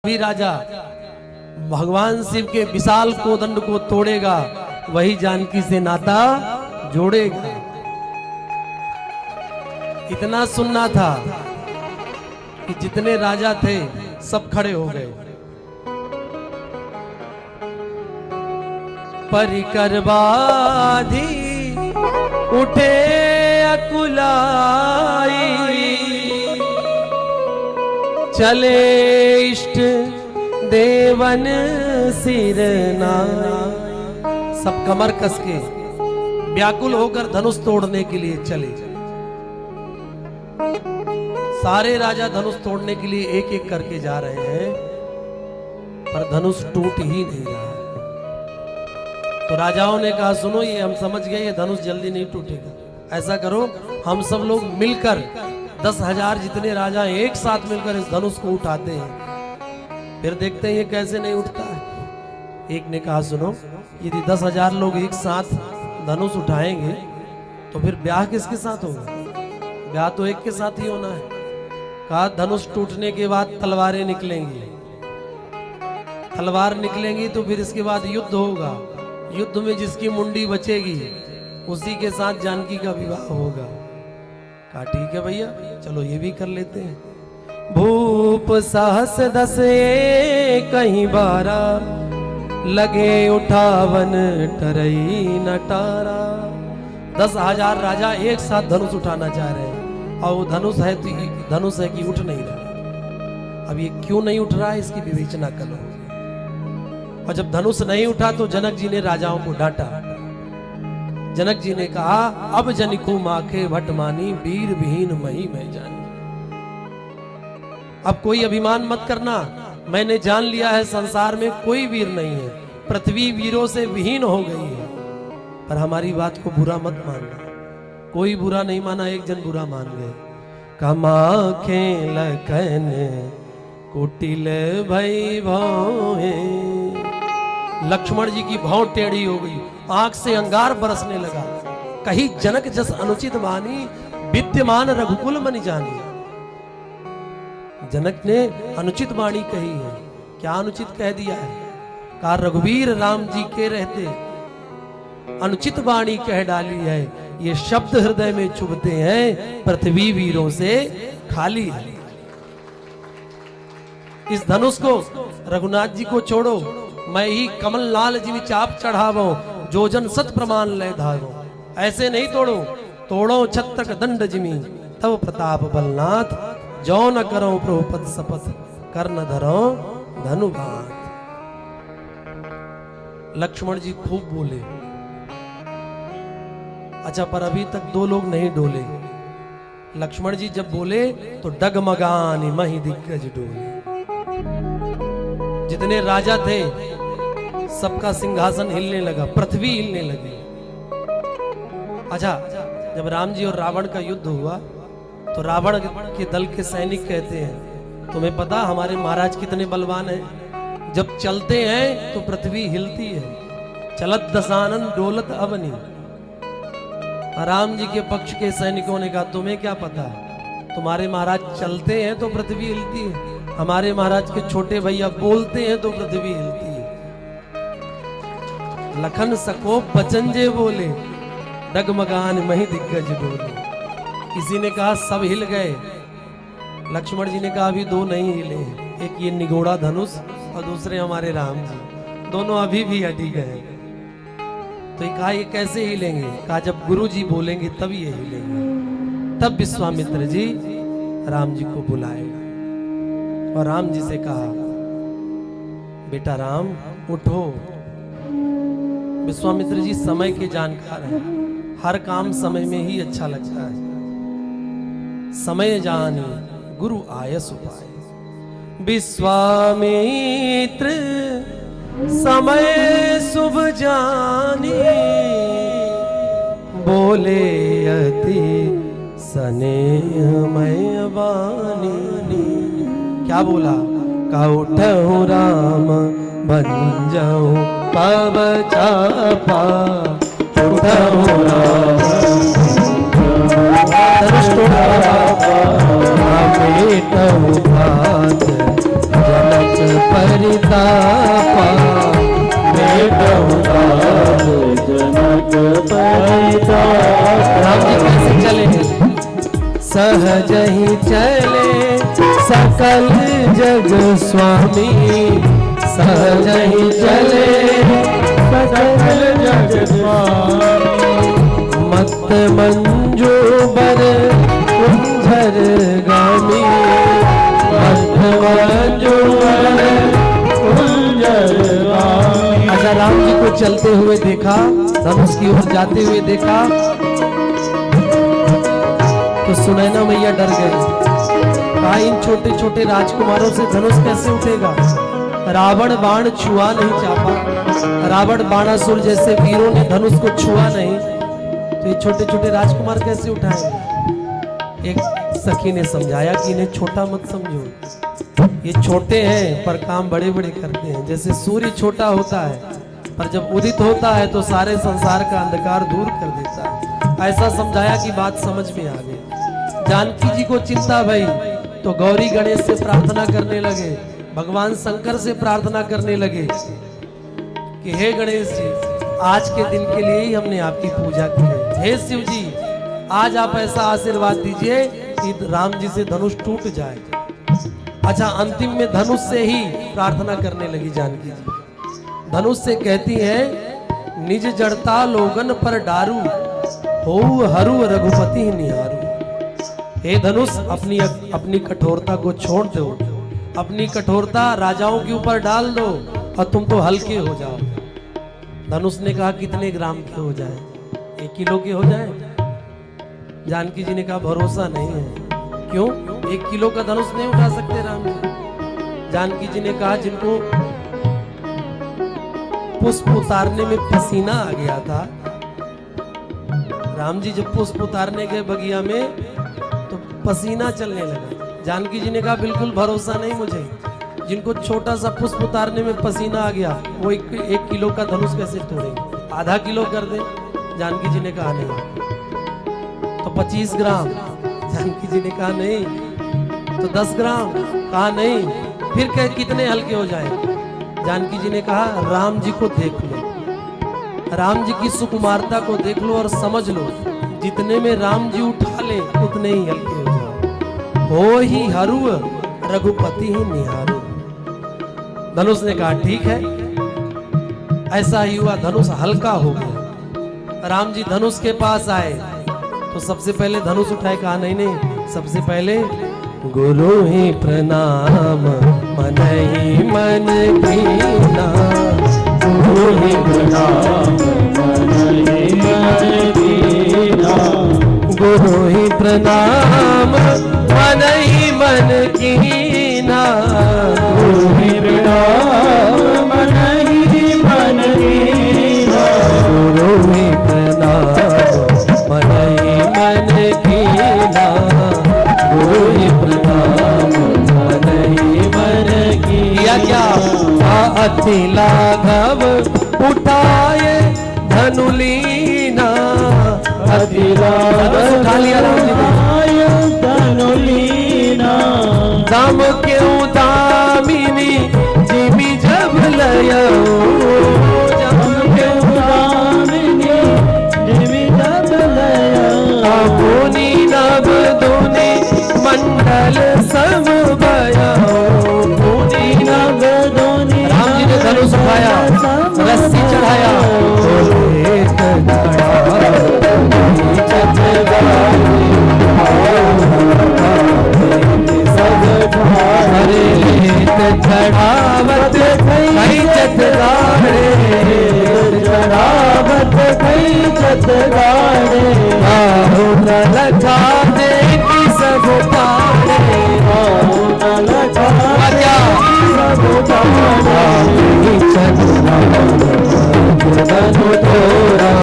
भी राजा भगवान शिव के विशाल कोदंड को तोड़ेगा, वही जानकी से नाता जोड़ेगा। इतना सुनना था कि जितने राजा थे सब खड़े हो गए। परिकर बाधी उठे अकुलाई, चले इष्ट देवन सिरना। सब कमर कस के व्याकुल होकर धनुष तोड़ने के लिए चले। सारे राजा धनुष तोड़ने के लिए एक एक करके जा रहे हैं, पर धनुष टूट ही नहीं रहा। तो राजाओं ने कहा, सुनो, ये हम समझ गए, ये धनुष जल्दी नहीं टूटेगा। ऐसा करो, हम सब लोग मिलकर 10,000 जितने राजा एक साथ मिलकर इस धनुष को उठाते हैं, फिर देखते हैं ये कैसे नहीं उठता है। एक ने कहा, सुनो, यदि 10,000 लोग एक साथ धनुष उठाएंगे तो फिर ब्याह किसके साथ होगा? ब्याह तो एक के साथ ही होना है। कहा, धनुष टूटने के बाद तलवारें निकलेंगी, तलवार निकलेंगी तो फिर इसके बाद युद्ध होगा। युद्ध में जिसकी मुंडी बचेगी उसी के साथ जानकी का विवाह होगा। कहा, ठीक है भैया, चलो ये भी कर लेते हैं। भूप साहस 10 कहीं 12, लगे उठावन टरई नटारा। 10,000 राजा एक साथ धनुष उठाना चाह रहे हैं, और वो धनुष है कि उठ नहीं रहा। अब ये क्यों नहीं उठ रहा है, इसकी विवेचना करो। और जब धनुष नहीं उठा तो जनक जी ने राजाओं को डांटा। जनक जी ने कहा, अब जनिकू माखे भट मानी, वीर विहीन मही मैं जानी। अब कोई अभिमान मत करना, मैंने जान लिया है संसार में कोई वीर नहीं है, पृथ्वी वीरों से विहीन हो गई है। पर हमारी बात को बुरा मत मानना। कोई बुरा नहीं माना, एक जन बुरा मान गए। कमाखे लखन कुटिल भई भौहे। लक्ष्मण जी की भौं टेढ़ी हो गई, आंख से अंगार बरसने लगा। कहीं जनक जस अनुचित मानी, विद्यमान रघुकुल मन जानी। जनक ने अनुचित वाणी कही है। क्या अनुचित कह दिया है? कहा, रघुवीर राम जी के रहते अनुचित वाणी कह डाली है। ये शब्द हृदय में चुभते हैं, पृथ्वी वीरों से खाली है। इस धनुष को रघुनाथ जी को छोड़ो, मैं ही कमल लाल जी चाप चढ़ावो, जो जन सत प्रमाण ले धारो। ऐसे नहीं तोड़ो, तोड़ो छत्रक दंड जिमी, तब प्रताप बलनाथ। जो न करो प्रभुपद शपथ, कर न धरो धनुभात। लक्ष्मण जी खूब बोले। अच्छा, पर अभी तक 2 लोग नहीं डोले। लक्ष्मण जी जब बोले तो डगमगानी मही दिग्गज डोले। जितने राजा थे सबका सिंहासन हिलने लगा, पृथ्वी हिलने लगी। अच्छा, जब राम जी और रावण का युद्ध हुआ तो रावण के दल के सैनिक कहते हैं, तुम्हें पता हमारे महाराज कितने बलवान हैं? जब चलते हैं तो पृथ्वी हिलती है। चलत दशानन डोलत अवनी। राम जी के पक्ष के सैनिकों ने कहा, तुम्हें क्या पता, तुम्हारे महाराज चलते हैं तो पृथ्वी हिलती है, हमारे महाराज के छोटे भैया बोलते हैं तो पृथ्वी हिलती है। लखन सकोप बचंजे बोले, डगमगान मही दिग्गज डोले। किसी ने कहा सब हिल गए। लक्ष्मण जी ने कहा अभी 2 नहीं हिले, एक ये निगोड़ा धनुष और दूसरे हमारे राम जी, दोनों अभी भी अटी गए। तो कहा, ये कैसे हिलेंगे? कहा, जब गुरु जी बोलेंगे तब ये हिलेंगे। तब विश्वामित्र जी राम जी को बुलाएगा और राम जी से कहा, बेटा राम उठो। विश्वामित्र जी समय के जानकार हैं, हर काम समय में ही अच्छा लगता है। समय जाने गुरु आयस उपाय। विश्वामित्र समय शुभ जानी, बोले अति स्नेहमय वाणी। क्या बोला? का उठहु राम बन जाऊं पव चापा, उठहु राम धनुष तोड़ा, बेटहु भात जनक प्रतापा जनक परिताप। राम जी कैसे चले? सहज ही चले सकल जग स्वामी, सहज ही चले सकल जग स्वामी। मत मंजू बर कुंजर गामी, मत मंजू बर कुंजर गामी। अच्छा, राम जी को चलते हुए देखा, धनुष की ओर जाते हुए देखा तो सुनैना मैया डर गई। कहा इन छोटे छोटे राजकुमारों से धनुष कैसे उठेगा? रावण बाण छुआ नहीं चापा, रावण बाणासुर जैसे वीरों ने धनुष को छुआ नहीं, तो ये छोटे छोटे राजकुमार कैसे उठाएंगे? एक सखी ने समझाया कि इन्हें छोटा मत समझो, ये छोटे हैं पर काम बड़े बड़े करते हैं। जैसे सूर्य छोटा होता है पर जब उदित होता है तो सारे संसार का अंधकार दूर कर देता है। ऐसा समझाया कि बात समझ में आ गई। जानकी जी को चिंता भई तो गौरी गणेश से प्रार्थना करने लगे, भगवान शंकर से प्रार्थना करने लगे कि हे गणेश जी, आज के दिन के लिए ही हमने आपकी पूजा की है। हे शिव जी, आज आप ऐसा आशीर्वाद दीजिए कि राम जी से धनुष टूट जाए। अच्छा, अंतिम में धनुष से ही प्रार्थना करने लगी जानकी जी। धनुष से कहती है, निज जड़ता लोगन पर डारू, हो हरू रघुपति निहारू। हे धनुष, अपनी कठोरता को छोड़ दो, अपनी कठोरता राजाओं के ऊपर डाल दो और तुम तो हल्के हो जाओ। धनुष ने कहा कितने ग्राम के हो जाए? 1 किलो के हो जाए? जानकी जी ने कहा भरोसा नहीं है। क्यों? 1 किलो का धनुष नहीं उठा सकते राम जी। जानकी जी ने कहा जिनको पुष्प उतारने में पसीना आ गया था, राम जी जब पुष्प उतारने गए बगिया में तो पसीना चलने लगा। जानकी जी ने कहा बिल्कुल भरोसा नहीं मुझे, जिनको छोटा सा पुष्प उतारने में पसीना आ गया वो 1 किलो का धनुष कैसे तोड़ेंगे? आधा किलो कर दे। जानकी जी ने कहा नहीं। तो 25 ग्राम। जानकी जी ने कहा नहीं। तो 10 ग्राम। कहा नहीं। फिर क्या कितने हल्के हो जाए? जानकी जी ने कहा राम जी को देख लो, राम जी की सुकुमारता को देख लो और समझ लो, जितने में राम जी उठा ले उतने ही हल्के हो जाओ। हो ही हरू रघुपति ही निहारू। धनुष ने कहा ठीक है। ऐसा ही हुआ, धनुष हल्का हो गया। राम जी धनुष के पास आए तो सबसे पहले धनुष उठाए। कहा नहीं नहीं, सबसे पहले गुरु ही प्रणाम मन ही मन कीना, गुरु ही प्रणाम मन ही मन कीना, गुरु ही प्रणाम मन ही मन कीना, गुरु ही प्रणाम मन ही मन कीना, गुरु ही प्रणाम मन ही मन कीना, गुरु ही प्रणाम मन ही मन कीना। क्या अति लाघव उठाए धनुलीना, अति लाघव उठा लिया राम जी ने। धनुलीना, दाम क्यों दामिनी जिमी जब लयो, दाम क्यों दामिनी जिमी जब लयो, पुनी नव दुनि मंडल सब भयो, पुनी नव दुनि। राम जी ने धनुष उठाया, रस्सी चढ़ाया, चढ़ावत कई चतगाड़े, चढ़ावत कई चतगाड़े, बाहु न लगा दे कि सब पाड़े, बाहु न लगा क्या सब पाड़े, चतगाड़े